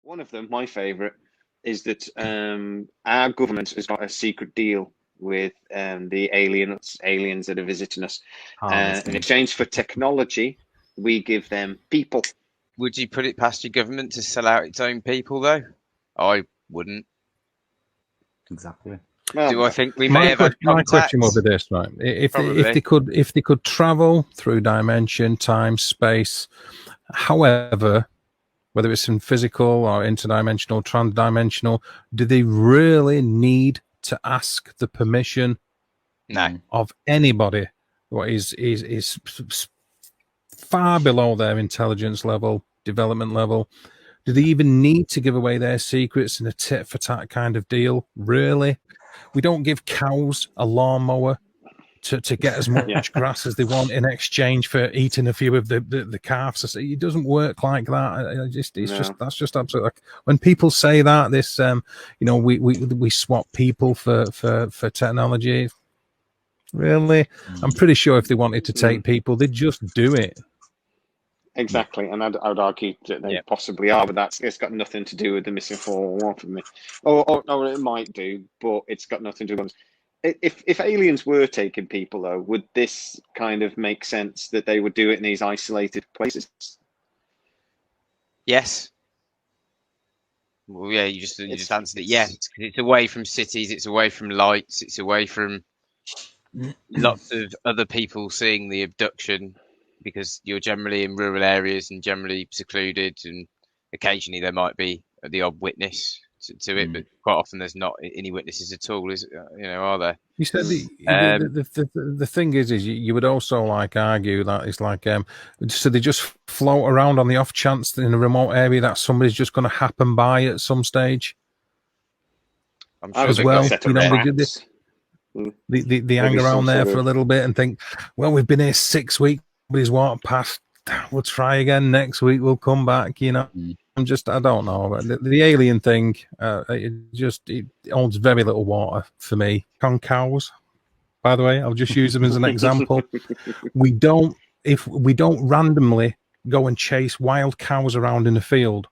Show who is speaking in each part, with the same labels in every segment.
Speaker 1: One of them, my favourite, is that our government has got a secret deal with the aliens that are visiting us. In exchange for technology, we give them people.
Speaker 2: Would you put it past your government to sell out its own people, though? I wouldn't.
Speaker 3: Exactly.
Speaker 1: Well,
Speaker 2: Do I think we may have had
Speaker 4: My question will
Speaker 2: contacts?
Speaker 4: be this, right? If
Speaker 2: Probably.
Speaker 4: they could travel through dimension, time, space, however, whether it's in physical or interdimensional, transdimensional, do they really need to ask the permission
Speaker 2: No.
Speaker 4: of anybody? What is far below their intelligence level, development level? Do they even need to give away their secrets in a tit for tat kind of deal? Really? We don't give cows a lawnmower to get as much grass as they want in exchange for eating a few of the calves. It doesn't work like that. That's just absolutely. When people say that this, we swap people for technology. Really, I'm pretty sure if they wanted to take people, they'd just do it.
Speaker 1: Exactly, and I'd argue that they possibly are, but it's got nothing to do with the missing 411 for me. Or it might do, but it's got nothing to do with it. If aliens were taking people, though, would this kind of make sense that they would do it in these isolated places?
Speaker 2: Yes. Well, yeah, you just answered it. Yes, it's away from cities, it's away from lights, it's away from lots of other people seeing the abduction, because you're generally in rural areas and generally secluded, and occasionally there might be the odd witness to it, but quite often there's not any witnesses at all, are there?
Speaker 4: You said the thing is you would also argue that it's so they just float around on the off chance that in a remote area that somebody's just going to happen by at some stage.
Speaker 2: I'm sure
Speaker 4: as well, they hang around there for a little bit and think, well, we've been here 6 weeks, nobody's walked past, we'll try again next week, we'll come back, I don't know. The alien thing, it holds very little water for me. On cows, by the way, I'll just use them as an example. We don't randomly go and chase wild cows around in a field.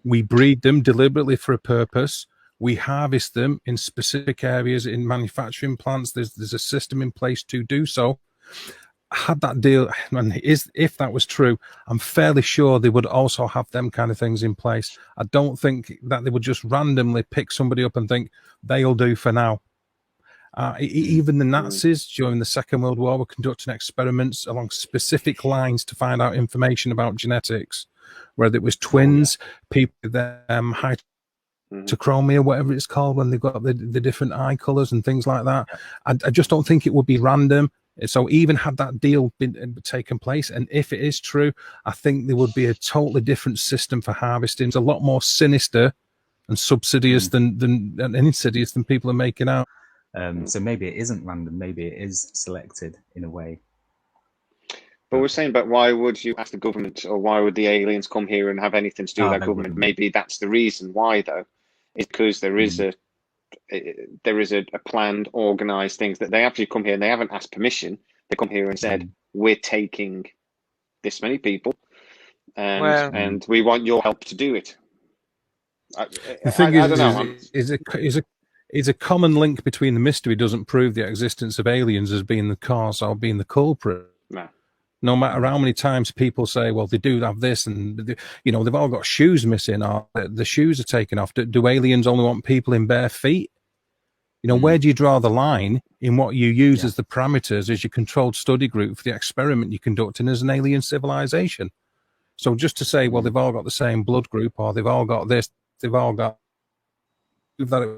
Speaker 4: We breed them deliberately for a purpose. We harvest them in specific areas in manufacturing plants. There's a system in place to do so. Had that deal, and if that was true, I'm fairly sure they would also have them kind of things in place. I don't think that they would just randomly pick somebody up and think they'll do for now. Even the Nazis during the Second World War were conducting experiments along specific lines to find out information about genetics, whether it was twins, people with hyperchromia, whatever it's called, when they've got the different eye colors and things like that. I just don't think it would be random. So even had that deal been taken place, and if it is true, I think there would be a totally different system for harvesting. It's a lot more sinister and subsidious than insidious than people are making out.
Speaker 3: So maybe it isn't random. Maybe it is selected in a way.
Speaker 1: But we're saying, but why would you ask the government, or why would the aliens come here and have anything to do with that government? Maybe that's the reason why, though, is because there is a planned, organized things that they actually come here and they haven't asked permission. They come here and said, we're taking this many people, and we want your help to do it.
Speaker 4: The thing is a common link between the mystery doesn't prove the existence of aliens as being the cause or being the culprit. No matter how many times people say, well, they do have this, and they've all got shoes missing, or the shoes are taken off. Do aliens only want people in bare feet? Where do you draw the line in what you use as the parameters as your controlled study group for the experiment you're conducting as an alien civilization? So just to say, well, they've all got the same blood group, or they've all got this, they've all got that it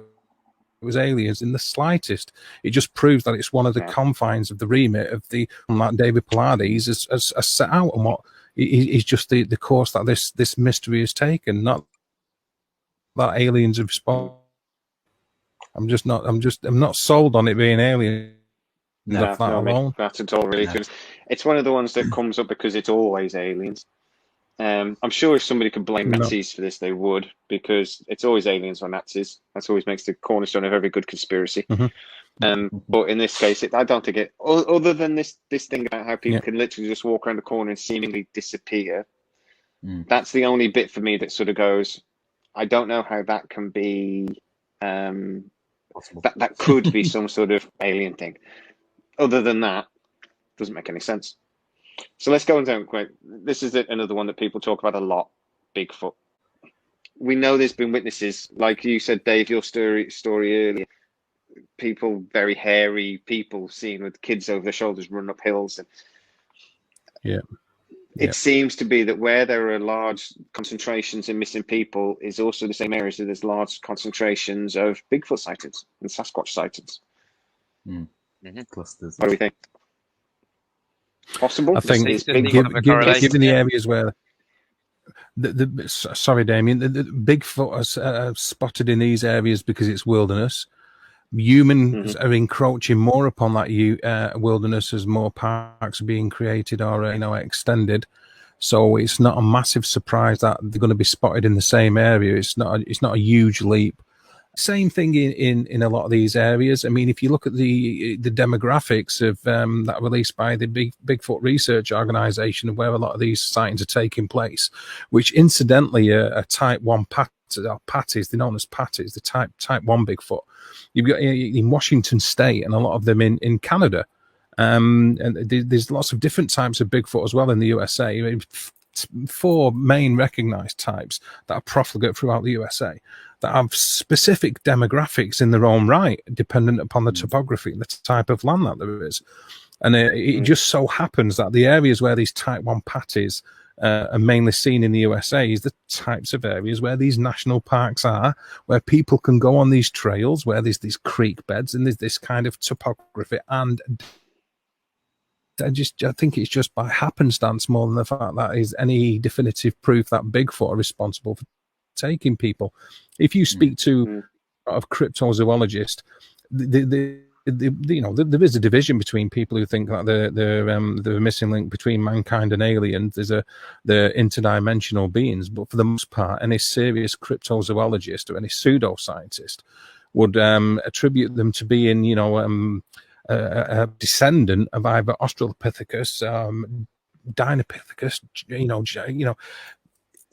Speaker 4: was aliens in the slightest. It just proves that it's one of the confines of the remit of like David Pallades has set out, and what is just the course that this mystery has taken, not that aliens have responded. I'm not sold on it being alien.
Speaker 1: That's at all, really. No. It's one of the ones that comes up because it's always aliens. I'm sure if somebody could blame Nazis for this, they would, because it's always aliens or Nazis. That always makes the cornerstone of every good conspiracy. But in this case, I don't think it. Other than this thing about how people can literally just walk around the corner and seemingly disappear, That's the only bit for me that sort of goes, I don't know how that can be,
Speaker 3: Possible.
Speaker 1: that could be some sort of alien thing. Other than that, doesn't make any sense. So let's go on down quick. This is another one that people talk about a lot, Bigfoot. We know there's been witnesses, like you said, Dave, your story earlier, people, very hairy people seen with kids over their shoulders run up hills. And it seems to be that where there are large concentrations of missing people is also the same areas that there's large concentrations of Bigfoot sightings and Sasquatch sightings.
Speaker 3: Clusters.
Speaker 1: What do we think? Possible?
Speaker 4: I think given the areas where sorry, Damien, the Bigfoot are spotted in these areas because it's wilderness. Humans are encroaching more upon that wilderness as more parks are being created or extended. So it's not a massive surprise that they're going to be spotted in the same area. It's not a huge leap. Same thing in a lot of these areas. I mean, if you look at the demographics of that released by the Bigfoot Research Organization, where a lot of these sightings are taking place, which incidentally are type 1 patties, they're known as patties, the type 1 Bigfoot. You've got in Washington State and a lot of them in Canada. And there's lots of different types of Bigfoot as well in the USA. 4 main recognized types that are profligate throughout the USA that have specific demographics in their own right, dependent upon the topography and the type of land that there is. And it just so happens that the areas where these type 1 patties are mainly seen in the USA is the types of areas where these national parks are, where people can go on these trails, where there's these creek beds and there's this kind of topography. And I think it's just by happenstance more than the fact that is any definitive proof that Bigfoot are responsible for taking people. If you speak to a cryptozoologist, there is a division between people who think that the missing link between mankind and aliens is the interdimensional beings. But for the most part, any serious cryptozoologist or any pseudoscientist would attribute them to being, a descendant of either Australopithecus, Dinopithecus,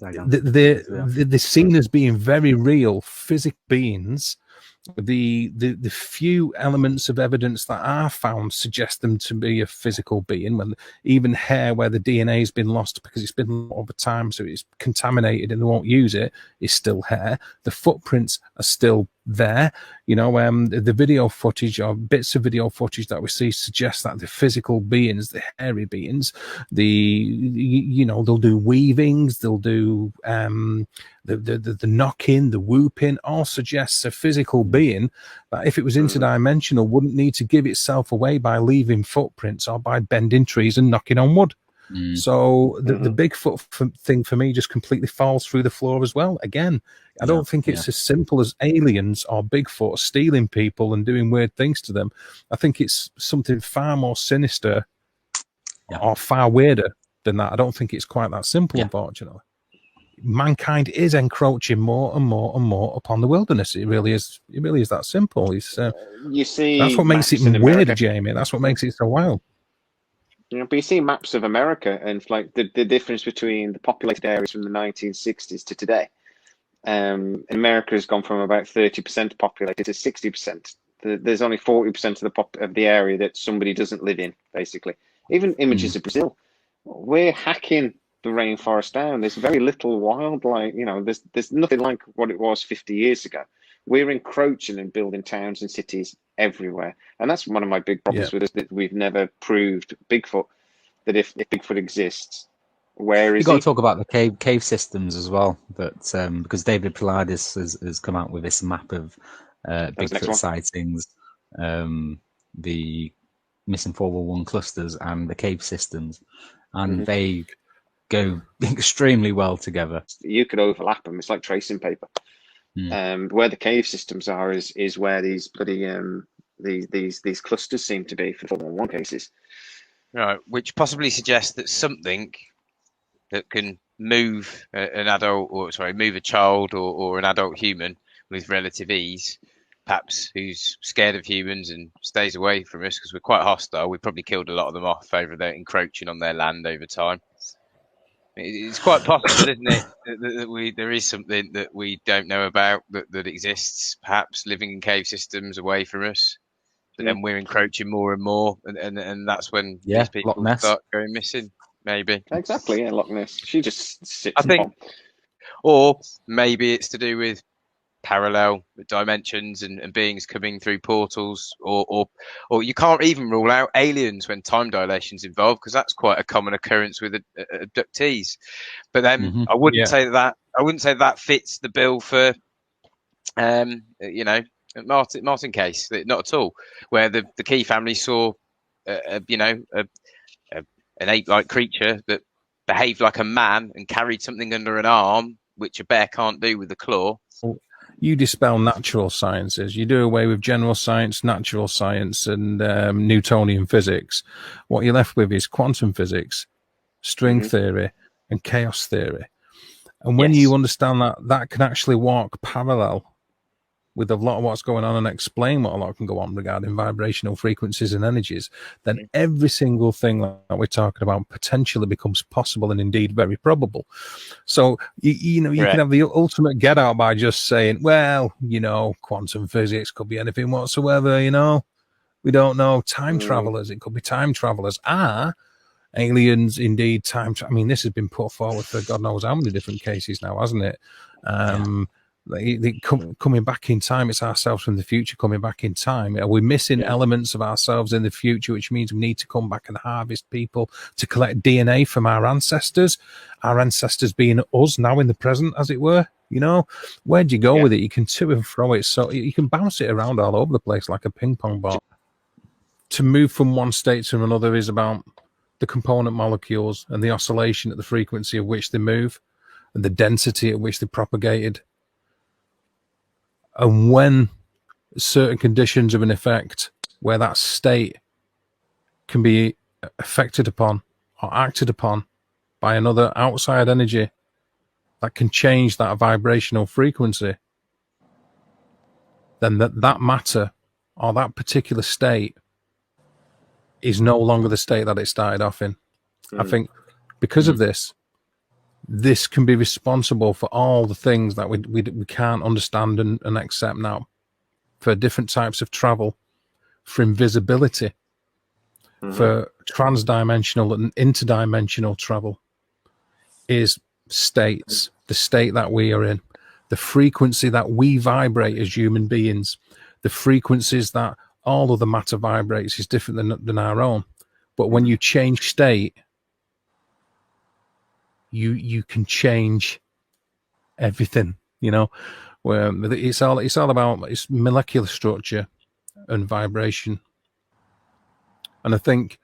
Speaker 4: they're seen as being very real physical beings. The few elements of evidence that are found suggest them to be a physical being. When even hair where the DNA has been lost because it's been over time, so it's contaminated and they won't use it, is still hair. The footprints are still there. The video footage or bits of video footage that we see suggests that the physical beings, the hairy beings, they'll do weavings, they'll do the knocking, the whooping, all suggests a physical being that, if it was interdimensional, wouldn't need to give itself away by leaving footprints or by bending trees and knocking on wood. So the Bigfoot thing for me just completely falls through the floor as well. Again, I don't think it's as simple as aliens or Bigfoot stealing people and doing weird things to them. I think it's something far more sinister or far weirder than that. I don't think it's quite that simple, unfortunately. Mankind is encroaching more and more and more upon the wilderness. It really is. It really is that simple.
Speaker 1: You see,
Speaker 4: that's what makes it weird, Jamie. That's what makes it so wild.
Speaker 1: But you see maps of America and like the difference between the populated areas from the 1960s to today. America has gone from about 30% populated to 60%. There's only 40% of the area that somebody doesn't live in, basically. Even images of Brazil. We're hacking the rainforest down. There's very little wildlife. There's nothing like what it was 50 years ago. We're encroaching and building towns and cities everywhere. And that's one of my big problems with us, that we've never proved Bigfoot, that if Bigfoot exists, where is
Speaker 3: You've got to talk about the cave systems as well, but because David Pilaris has come out with this map of Bigfoot sightings, the missing 411 clusters and the cave systems, and they go extremely well together.
Speaker 1: You could overlap them. It's like tracing paper. Where the cave systems are is where these bloody these clusters seem to be for 411 cases.
Speaker 2: Right, which possibly suggests that something that can move move a child or an adult human with relative ease, perhaps who's scared of humans and stays away from us because we're quite hostile. We probably killed a lot of them off over their encroaching on their land over time. It's quite possible, isn't it, that there is something that we don't know about that exists, perhaps living in cave systems away from us. But then we're encroaching more and more, and that's when these
Speaker 3: Loch
Speaker 2: people
Speaker 3: Ness.
Speaker 2: start going missing. Maybe.
Speaker 1: Exactly, yeah, Loch Ness. She just sits.
Speaker 2: I think, or maybe it's to do with parallel dimensions and beings coming through portals, or you can't even rule out aliens when time dilation's involved, because that's quite a common occurrence with abductees. But then I wouldn't say that fits the bill for Martin case, not at all, where the Key family saw an ape-like creature that behaved like a man and carried something under an arm, which a bear can't do with a claw.
Speaker 4: You dispel natural sciences. You do away with general science, natural science, and Newtonian physics. What you're left with is quantum physics, string theory, and chaos theory. And when you understand that can actually walk parallel with a lot of what's going on and explain what a lot can go on regarding vibrational frequencies and energies, then every single thing that we're talking about potentially becomes possible and indeed very probable. So, you can have the ultimate get out by just saying, well, quantum physics could be anything whatsoever, we don't know. Time travelers, it could be time travelers. Aliens indeed time I mean, this has been put forward for God knows how many different cases now, hasn't it? Coming back in time, it's ourselves from the future coming back in time. Are we missing elements of ourselves in the future, which means we need to come back and harvest people to collect DNA from our ancestors being us now in the present, as it were? Where'd you go with it? You can to and fro it, so you can bounce it around all over the place like a ping pong ball. To move from one state to another is about the component molecules and the oscillation at the frequency at which they move and the density at which they're propagated. And when certain conditions are in effect where that state can be affected upon or acted upon by another outside energy that can change that vibrational frequency, then that matter or that particular state is no longer the state that it started off in. I think because of this can be responsible for all the things that we can't understand and accept now, for different types of travel, for invisibility, for transdimensional and interdimensional travel, is states, the state that we are in, the frequency that we vibrate as human beings, the frequencies that all of the matter vibrates is different than our own. But when you change state, you can change everything, where it's all about its molecular structure and vibration. And I think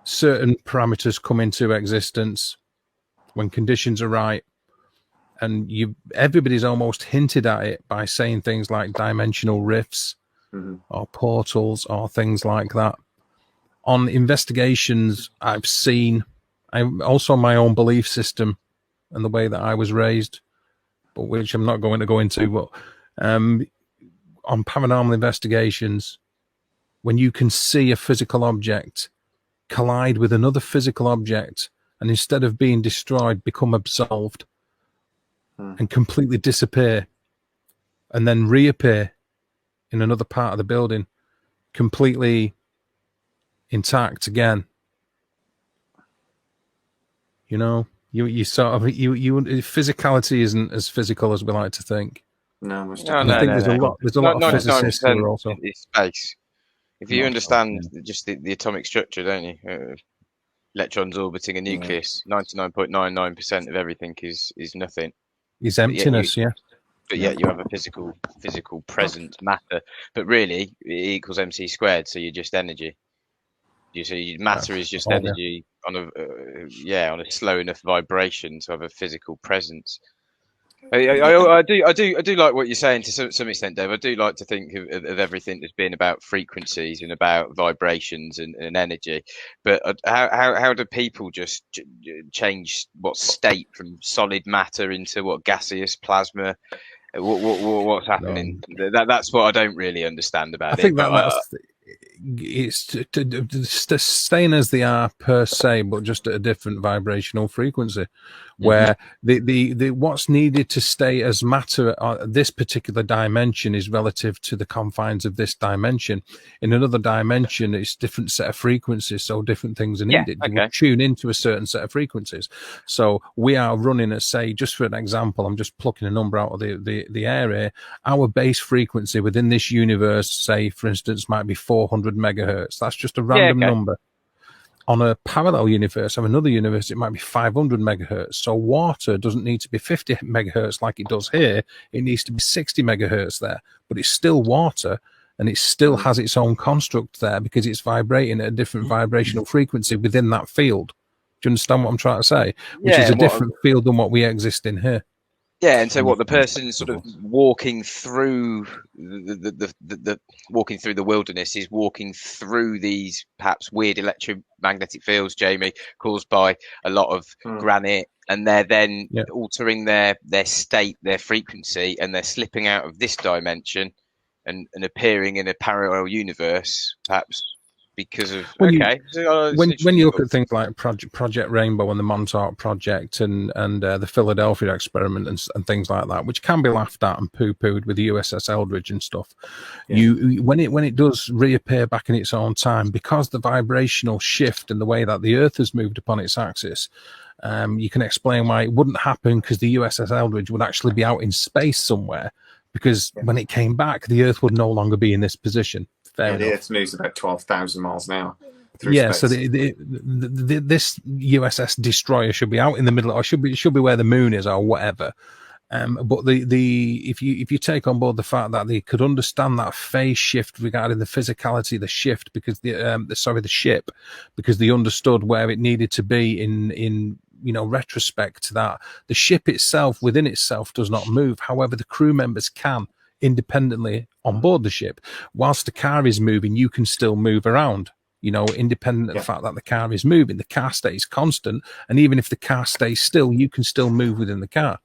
Speaker 4: certain parameters come into existence when conditions are right, and everybody's almost hinted at it by saying things like dimensional rifts or portals or things like that. On investigations I've seen, also my own belief system and the way that I was raised, but which I'm not going to go into, but on paranormal investigations, when you can see a physical object collide with another physical object and instead of being destroyed, become absolved and completely disappear and then reappear in another part of the building, completely intact again. You sort of physicality isn't as physical as we like to think.
Speaker 1: No,
Speaker 4: I think there's a lot of physicists who are also.
Speaker 2: It's space. If you understand just the atomic structure, don't you? Electrons orbiting a nucleus, 99.99% of everything is nothing.
Speaker 4: Is emptiness,
Speaker 2: But yet you have a physical present matter. But really, it equals MC squared. So you're just energy. So matter is just energy on a slow enough vibration to have a physical presence. I do like what you're saying to some extent, Dave. I do like to think of everything as being about frequencies and about vibrations and energy. But how do people just change what state from solid matter into what gaseous plasma? What's happening? That's what I don't really understand about it.
Speaker 4: I think it's to staying as they are per se, but just at a different vibrational frequency, where the what's needed to stay as matter at this particular dimension is relative to the confines of this dimension. In another dimension, it's different set of frequencies, so different things are needed. You would tune into a certain set of frequencies. So we are running at, say, just for an example, I'm just plucking a number out of the area. Our base frequency within this universe, say, for instance, might be 400 megahertz. That's just a random number. On a parallel universe of another universe, it might be 500 megahertz. So water doesn't need to be 50 megahertz like it does here. It needs to be 60 megahertz there, but it's still water, and it still has its own construct there because it's vibrating at a different vibrational frequency within that field. Do you understand what I'm trying to say? Which is a different field than what we exist in here.
Speaker 2: Yeah, and so what the person sort of walking through the walking through the wilderness is walking through these perhaps weird electromagnetic fields, Jamie, caused by a lot of granite, and they're then altering their state, their frequency, and they're slipping out of this dimension and appearing in a parallel universe, perhaps because of
Speaker 4: when you look at things like Project Rainbow and the Montauk Project and the Philadelphia experiment and things like that, which can be laughed at and poo-pooed with the USS Eldridge and stuff, when it does reappear back in its own time, because the vibrational shift and the way that the Earth has moved upon its axis, you can explain why it wouldn't happen, because the USS Eldridge would actually be out in space somewhere, because when it came back, the Earth would no longer be in this position.
Speaker 1: The Earth moves about 12,000 miles an hour. Space.
Speaker 4: So this USS destroyer should be out in the middle, or should be where the moon is, or whatever. But if you take on board the fact that they could understand that phase shift regarding the physicality of the shift, because the ship, because they understood where it needed to be in retrospect to that. The ship itself within itself does not move. However, the crew members can independently on board the ship. Whilst the car is moving, you can still move around, independent of the fact that the car is moving. The car stays constant, and even if the car stays still, you can still move within the car.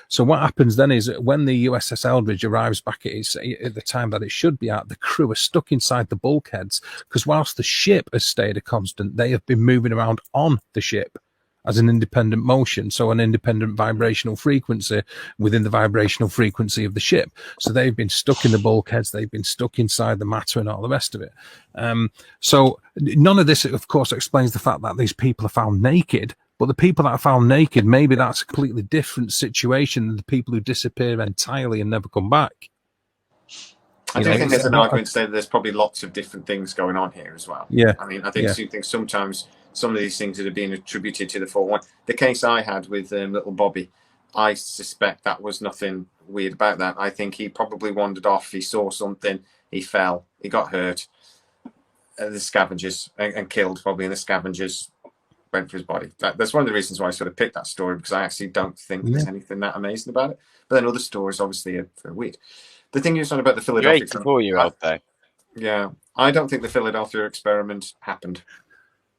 Speaker 4: So what happens then is that when the USS Eldridge arrives back at the time that it should be at, the crew are stuck inside the bulkheads, because whilst the ship has stayed a constant, they have been moving around on the ship as an independent motion, so an independent vibrational frequency within the vibrational frequency of the ship. So they've been stuck in the bulkheads, they've been stuck inside the matter and all the rest of it. So none of this, of course, explains the fact that these people are found naked, but the people that are found naked, maybe that's a completely different situation than the people who disappear entirely and never come back.
Speaker 1: I do think there's an argument to say that there's probably lots of different things going on here as well.
Speaker 4: Yeah.
Speaker 1: I mean, I think sometimes some of these things that have been attributed to the 4-1. The case I had with little Bobby, I suspect that was nothing weird about that. I think he probably wandered off. He saw something. He fell. He got hurt. The scavengers and killed probably, and the scavengers went for his body. That's one of the reasons why I sort of picked that story, because I actually don't think there's anything that amazing about it. But then other stories obviously are weird. The thing you're saying about the Philadelphia
Speaker 2: experiment,
Speaker 1: I don't think the Philadelphia experiment happened.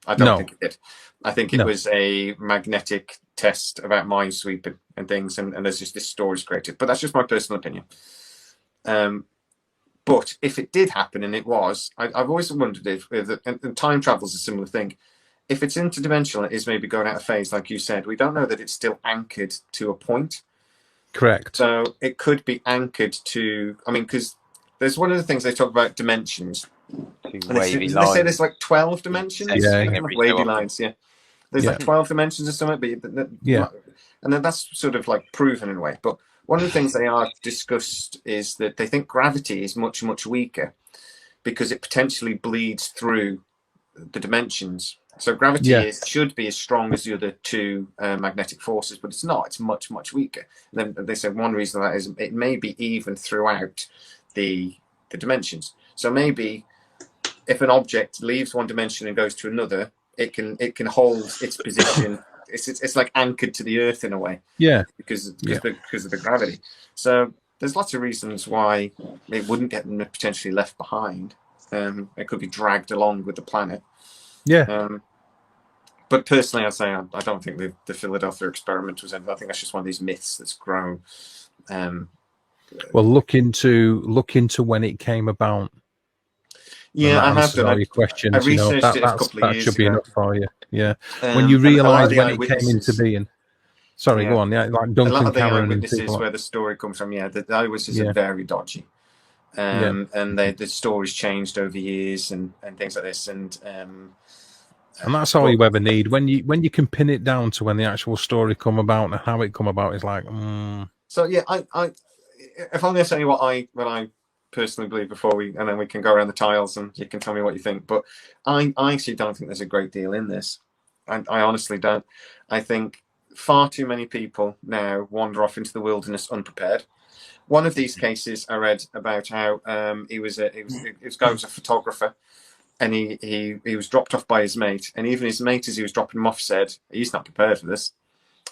Speaker 1: I don't think it did. I think it was a magnetic test about minesweeping and things, and there's just this story's created. But that's just my personal opinion. But if it did happen, and it was, I've always wondered if and time travel is a similar thing. If it's interdimensional, it is maybe going out of phase, like you said. We don't know that it's still anchored to a point.
Speaker 4: Correct.
Speaker 1: So it could be anchored to, because there's one of the things they talk about dimensions.
Speaker 2: Wavy
Speaker 1: they
Speaker 2: lines.
Speaker 1: say there's like 12 dimensions. Wavy lines. Yeah, there's like 12 dimensions or something. But and then that's sort of like proven in a way. But one of the things they are discussed is that they think gravity is much, much weaker because it potentially bleeds through the dimensions. So gravity should be as strong as the other two magnetic forces, but it's not. It's much, much weaker. And then they said one reason for that is it may be even throughout the dimensions. So maybe if an object leaves one dimension and goes to another, it can hold its position. It's like anchored to the Earth in a way.
Speaker 4: Yeah.
Speaker 1: Because of the gravity. So there's lots of reasons why it wouldn't get potentially left behind. It could be dragged along with the planet.
Speaker 4: Yeah.
Speaker 1: But personally, I'd say I don't think the Philadelphia experiment was anything. I think that's just one of these myths that's grown.
Speaker 4: Well, look into when it came about. Yeah, I have done. All your questions,
Speaker 1: I researched it a couple of years
Speaker 4: that should be
Speaker 1: ago.
Speaker 4: enough for you. Yeah, when you realise when it came into being. Sorry, go on. Yeah, like Duncan
Speaker 1: a lot of the
Speaker 4: Cameron
Speaker 1: eyewitnesses
Speaker 4: and people
Speaker 1: where the story comes from. Yeah, the eyewitnesses are very dodgy. And the story's changed over years and things like this, and
Speaker 4: that's all you ever need when you can pin it down to when the actual story come about and how it come about is like.
Speaker 1: So yeah, I if I'm going to tell you what I personally believe and then we can go around the tiles and you can tell me what you think. But I actually don't think there's a great deal in this. I honestly don't. I think far too many people now wander off into the wilderness unprepared. One of these cases I read about how this guy was a photographer, and he was dropped off by his mate, and even his mate, as he was dropping him off, said he's not prepared for this.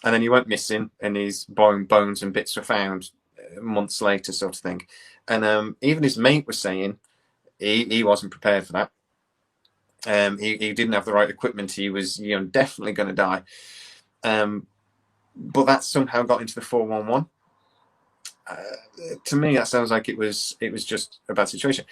Speaker 1: And then he went missing, and his bones and bits were found months later, sort of thing. And even his mate was saying he wasn't prepared for that. He didn't have the right equipment. He was definitely going to die. But that somehow got into the 411. To me, that sounds like it was just a bad situation.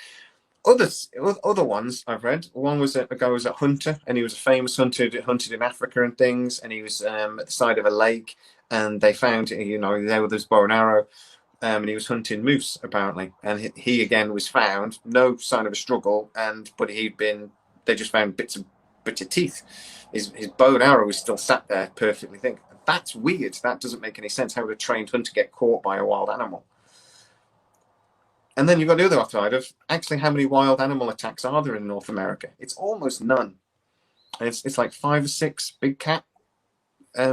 Speaker 1: Other ones I've read. One was a guy who was a hunter, and he was a famous hunter that hunted in Africa and things. And he was at the side of a lake, and they found there with his bow and arrow, and he was hunting moose apparently. And he again was found, no sign of a struggle, but they just found bits of teeth. His bow and arrow was still sat there perfectly thing. That's weird. That doesn't make any sense. How would a trained hunter get caught by a wild animal? And then you've got the other side of actually how many wild animal attacks are there in North America? It's almost none. It's like 5 or 6 big cat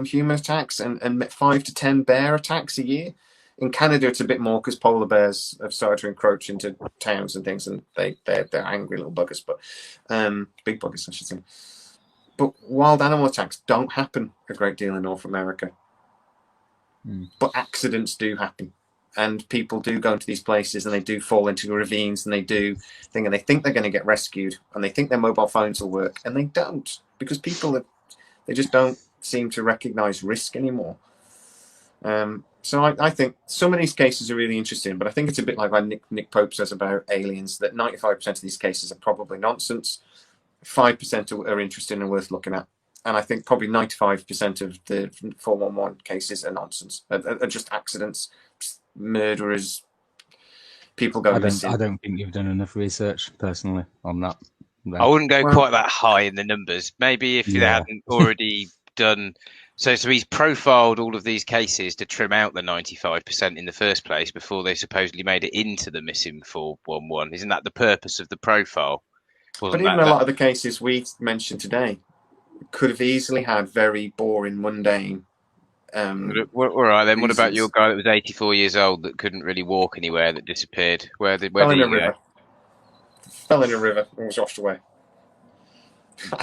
Speaker 1: human attacks and 5 to 10 bear attacks a year. In Canada, it's a bit more because polar bears have started to encroach into towns and things, and they're angry little buggers, but big buggers, I should say. But wild animal attacks don't happen a great deal in North America. But accidents do happen. And people do go into these places and they do fall into ravines and they think they're going to get rescued and they think their mobile phones will work, and they don't, because they just don't seem to recognize risk anymore. So I think some of these cases are really interesting, but I think it's a bit like what Nick Pope says about aliens, that 95% of these cases are probably nonsense. 5% are interesting and worth looking at. And I think probably 95% of the 411 cases are nonsense, are just accidents, murderers, people go missing.
Speaker 3: I don't think you've done enough research personally on that.
Speaker 2: I wouldn't go quite that high in the numbers. Maybe if they hadn't already done. So he's profiled all of these cases to trim out the 95% in the first place before they supposedly made it into the missing 411. Isn't that the purpose of the profile?
Speaker 1: But even a lot of the cases we mentioned today could have easily had very boring, mundane.
Speaker 2: All right, then. What about your guy that was 84 years old that couldn't really walk anywhere, that disappeared? Where did he go?
Speaker 1: Fell in a river and was washed away.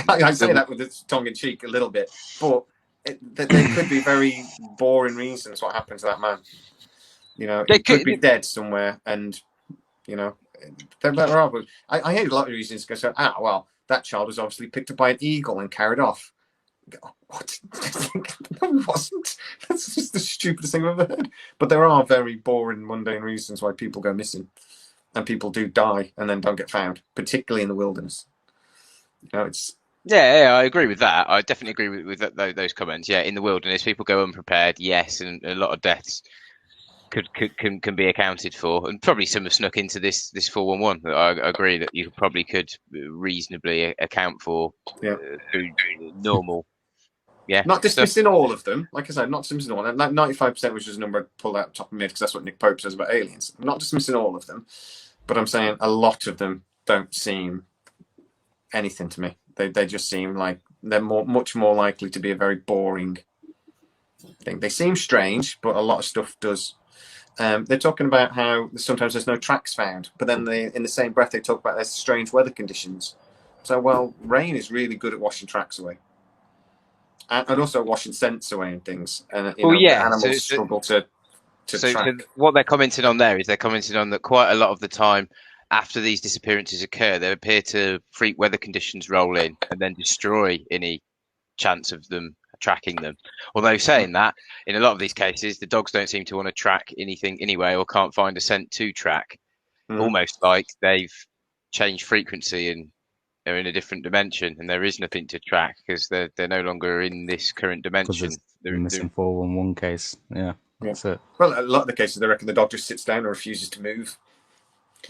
Speaker 1: I say that with tongue in cheek a little bit, but there could be very boring reasons what happened to that man. He could be dead somewhere, and there are. I hear a lot of reasons go, well, that child was obviously picked up by an eagle and carried off. What? No, it wasn't. That's just the stupidest thing I've ever heard. But there are very boring, mundane reasons why people go missing, and people do die and then don't get found, particularly in the wilderness. It's.
Speaker 2: Yeah, I agree with that. I definitely agree with those comments. Yeah, in the wilderness, people go unprepared. Yes, and a lot of deaths can be accounted for, and probably some have snuck into this 411. I agree that you probably could reasonably account for through normal. Yeah,
Speaker 1: not dismissing all of them. Like I said, not dismissing all. 95% was just a number I pulled out the top of my head because that's what Nick Pope says about aliens. I'm not dismissing all of them, but I'm saying a lot of them don't seem anything to me. They just seem like they're much more likely to be a very boring thing. They seem strange, but a lot of stuff does. They're talking about how sometimes there's no tracks found, but then in the same breath they talk about there's strange weather conditions. So, well, rain is really good at washing tracks away, and also washing scents away and things. And animals struggle to track.
Speaker 2: So what they're commenting on there is they're commenting on that quite a lot of the time after these disappearances occur, they appear to freak weather conditions roll in and then destroy any chance of them tracking them. Although saying that, in a lot of these cases, the dogs don't seem to want to track anything anyway, or can't find a scent to track. Almost like they've changed frequency and are in a different dimension, and there is nothing to track because they're no longer in this current dimension.
Speaker 3: The missing 411 case. Yeah, that's it.
Speaker 5: Well, a lot of the cases, they reckon the dog just sits down and refuses to move.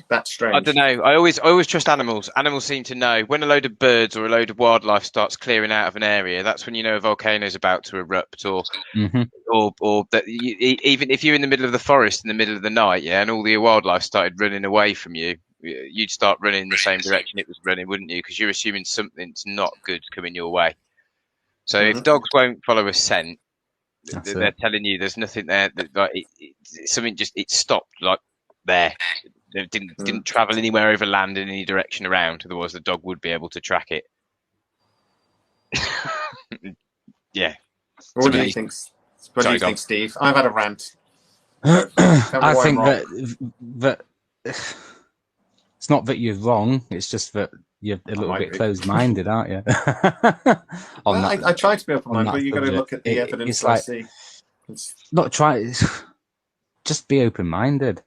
Speaker 5: That's strange.
Speaker 2: I don't know. I always trust animals. Animals seem to know when a load of birds or a load of wildlife starts clearing out of an area. That's when you know a volcano is about to erupt, or that even if you're in the middle of the forest in the middle of the night, and all the wildlife started running away from you, you'd start running in the same direction it was running, wouldn't you? Because you're assuming something's not good coming your way. So if dogs won't follow a scent, they're telling you there's nothing there. That, like, something just stopped like there. It didn't travel anywhere over land in any direction around. Otherwise, the dog would be able to track it. Yeah.
Speaker 5: What do you think? What do you think, Steve? I've had a rant.
Speaker 3: I think that it's not that you're wrong. It's just that you're a little bit closed-minded, aren't you?
Speaker 5: I try to be open-minded, but you've got to look at the evidence. I see.
Speaker 3: Not try. Just be open-minded.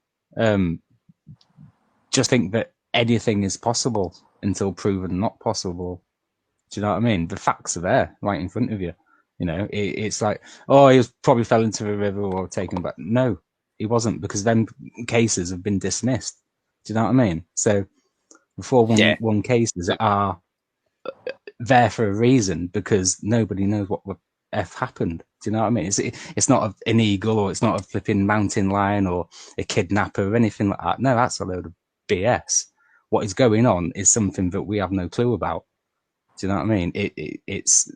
Speaker 3: Just think that anything is possible until proven not possible. Do you know what I mean? The facts are there, right in front of you. You know, it's like, oh, he probably fell into a river or taken back. No, he wasn't, because then cases have been dismissed. Do you know what I mean? So the 411 cases are there for a reason, because nobody knows what the F happened. Do you know what I mean? It's not an eagle, or it's not a flipping mountain lion or a kidnapper or anything like that. No, that's a load of BS. What is going on is something that we have no clue about. Do you know what I mean? It's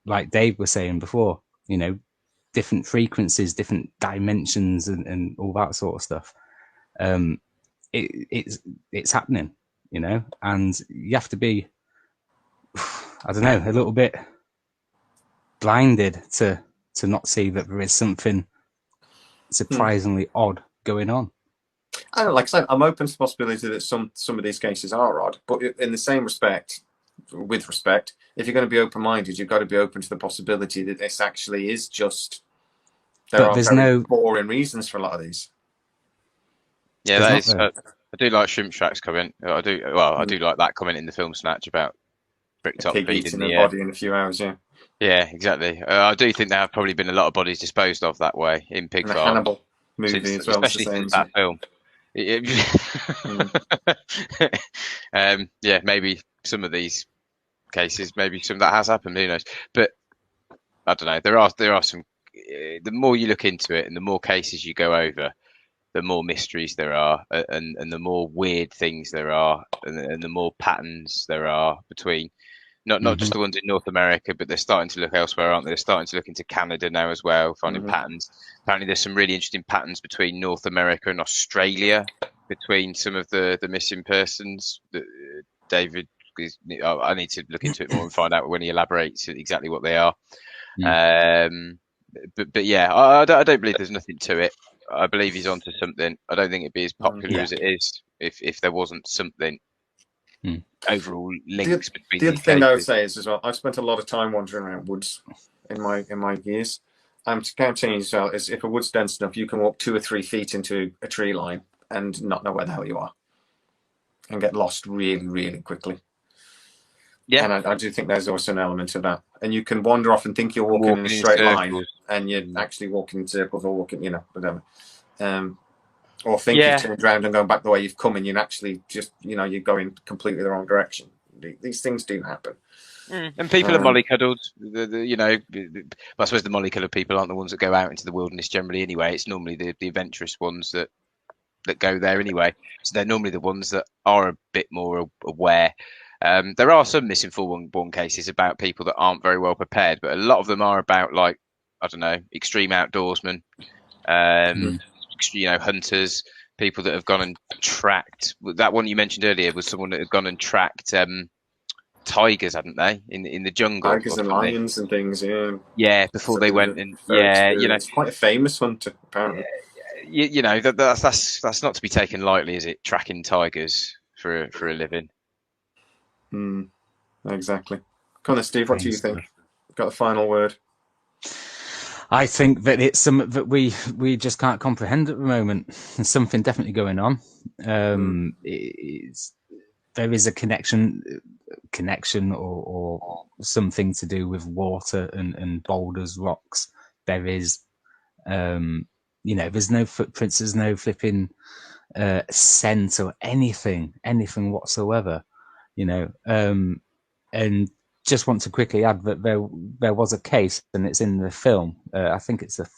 Speaker 3: like Dave was saying before, you know, different frequencies, different dimensions, and all that sort of stuff. It's happening, you know, and you have to be, I don't know, a little bit blinded to not see that there is something surprisingly odd going on.
Speaker 5: I don't, like I said, I'm open to the possibility that some of these cases are odd, but in the same respect, if you're going to be open-minded, you've got to be open to the possibility that this actually is just there's very boring reasons for a lot of these.
Speaker 2: Yeah, that is. I do like Shrimp Shack's comment. I do like that comment in the film Snatch about Bricktop feeding the
Speaker 5: body in a few hours.
Speaker 2: Yeah, exactly. I do think there have probably been a lot of bodies disposed of that way in pig farms.
Speaker 5: Hannibal movie as well,
Speaker 2: especially since that film. Yeah, maybe some of these cases, maybe some that has happened. Who knows? But I don't know. There are some. The more you look into it, and the more cases you go over, the more mysteries there are, and the more weird things there are, and the more patterns there are between. Not just the ones in North America, but they're starting to look elsewhere, aren't they? They're starting to look into Canada now as well, finding patterns. Apparently, there's some really interesting patterns between North America and Australia, between some of the missing persons. David, I need to look into it more and find out when he elaborates exactly what they are. But yeah, I don't believe there's nothing to it. I believe he's onto something. I don't think it'd be as popular as it is if there wasn't something. Overall links between
Speaker 5: the other thing I would say is as well, I've spent a lot of time wandering around woods in my years. To counting as well is, if a wood's dense enough, you can walk 2 or 3 feet into a tree line and not know where the hell you are, and get lost really, really quickly. Yeah, and I do think there's also an element of that. And you can wander off and think you're walking in a straight line, and you're actually walking in circles, or walking, whatever. Or think you've turned around and going back the way you've come, and you're actually just, you're going completely the wrong direction. These things do happen.
Speaker 2: And people are mollycoddled. I suppose the mollycoddled people aren't the ones that go out into the wilderness generally anyway. It's normally the adventurous ones that go there anyway. So they're normally the ones that are a bit more aware. There are some missing 411 cases about people that aren't very well prepared, but a lot of them are about, like, I don't know, extreme outdoorsmen. Hunters, people that have gone and tracked. That one you mentioned earlier was someone that had gone and tracked tigers, hadn't they, in the jungle?
Speaker 5: Tigers and lions and things,
Speaker 2: yeah. Before they went and
Speaker 5: it's quite a famous hunter apparently.
Speaker 2: That's not to be taken lightly, is it? Tracking tigers for a living.
Speaker 5: Exactly. Come on, Steve. What do you think? Got the final word.
Speaker 3: I think that it's something that we just can't comprehend at the moment. There's something definitely going on. there is a connection or something to do with water and boulders, rocks. There is, there's no footprints, there's no flipping scent or anything whatsoever, and just want to quickly add that there was a case, and it's in the film. I think it's the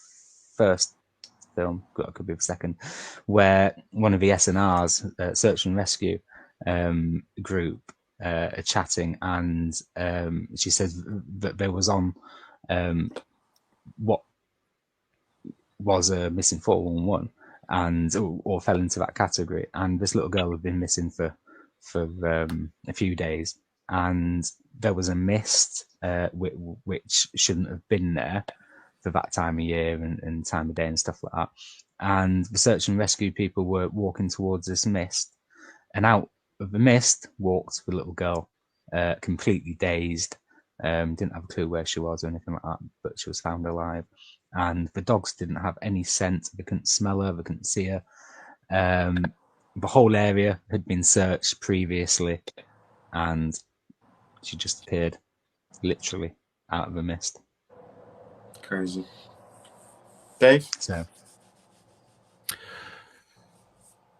Speaker 3: first film, could be the second, where one of the SNR's search and rescue group are chatting, and she says that there was on what was a missing 411 and or fell into that category, and this little girl had been missing for a few days, and there was a mist which shouldn't have been there for that time of year and time of day and stuff like that. And the search and rescue people were walking towards this mist, and out of the mist walked the little girl, completely dazed, didn't have a clue where she was or anything like that, but she was found alive. And the dogs didn't have any scent, they couldn't smell her, they couldn't see her. The whole area had been searched previously, and she just appeared, literally, out of the mist.
Speaker 5: Crazy. Dave?
Speaker 3: So,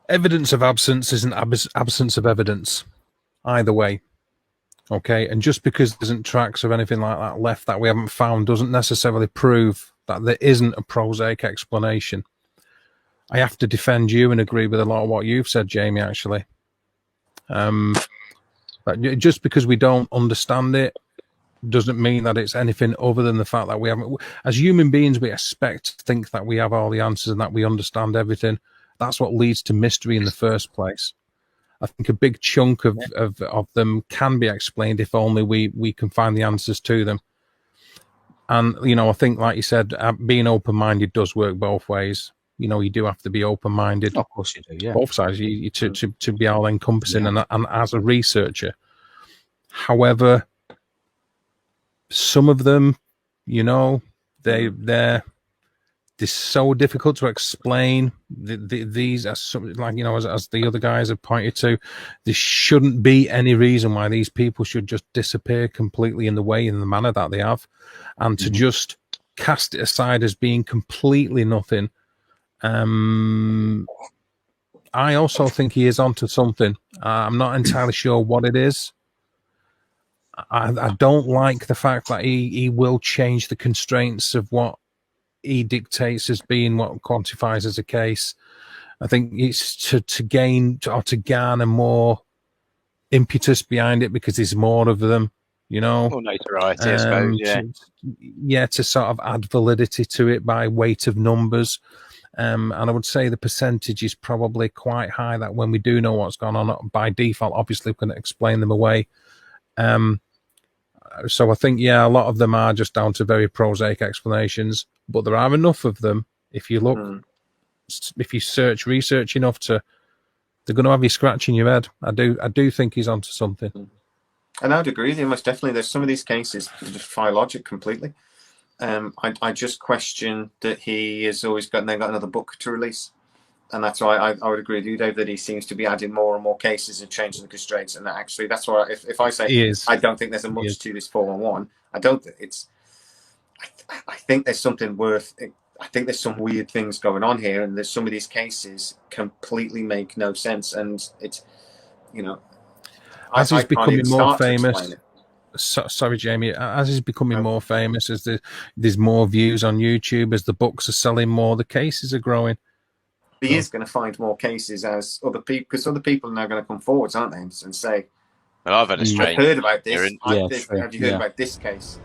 Speaker 4: evidence of absence isn't absence of evidence, either way. Okay, and just because there isn't tracks of anything like that left that we haven't found doesn't necessarily prove that there isn't a prosaic explanation. I have to defend you and agree with a lot of what you've said, Jamie, actually. But just because we don't understand it doesn't mean that it's anything other than the fact that we haven't. As human beings, we expect to think that we have all the answers and that we understand everything. That's what leads to mystery in the first place. I think a big chunk of them can be explained if only we can find the answers to them. And, I think, like you said, being open-minded does work both ways. You do have to be open-minded.
Speaker 3: Of course you do, yeah.
Speaker 4: Both sides, to be all-encompassing, yeah. and as a researcher. However, some of them, they're so difficult to explain. These are something like, as the other guys have pointed to, there shouldn't be any reason why these people should just disappear completely in the manner that they have, and to just cast it aside as being completely nothing. I also think he is onto something. I'm not entirely sure what it is. I don't like the fact that he will change the constraints of what he dictates as being what quantifies as a case. I think it's to garner more impetus behind it because there's more of them,
Speaker 2: More notoriety, I suppose, yeah.
Speaker 4: To sort of add validity to it by weight of numbers. And I would say the percentage is probably quite high that when we do know what's going on, by default, obviously we can explain them away. So I think, a lot of them are just down to very prosaic explanations, but there are enough of them. If you look, if you research enough they're going to have you scratching your head. I do think he's onto something.
Speaker 5: And I would agree with you, most definitely. There's some of these cases that defy logic completely. I just question that he has always got another book to release. And that's why I would agree with you, Dave, that he seems to be adding more and more cases and changing the constraints. And actually, that's why if I say I don't think there's much to this 411, I don't think it's. I think there's something I think there's some weird things going on here, and there's some of these cases completely make no sense. And it's,
Speaker 4: as he's becoming more famous. Sorry, Jamie. As he's becoming more famous, as there's more views on YouTube, as the books are selling more, the cases are growing.
Speaker 5: He is going to find more cases as other people, because other people are now going to come forwards, aren't they, and say,
Speaker 2: "Well, I've had a strange.
Speaker 5: I've heard about this.
Speaker 2: Have
Speaker 5: you heard about this case?"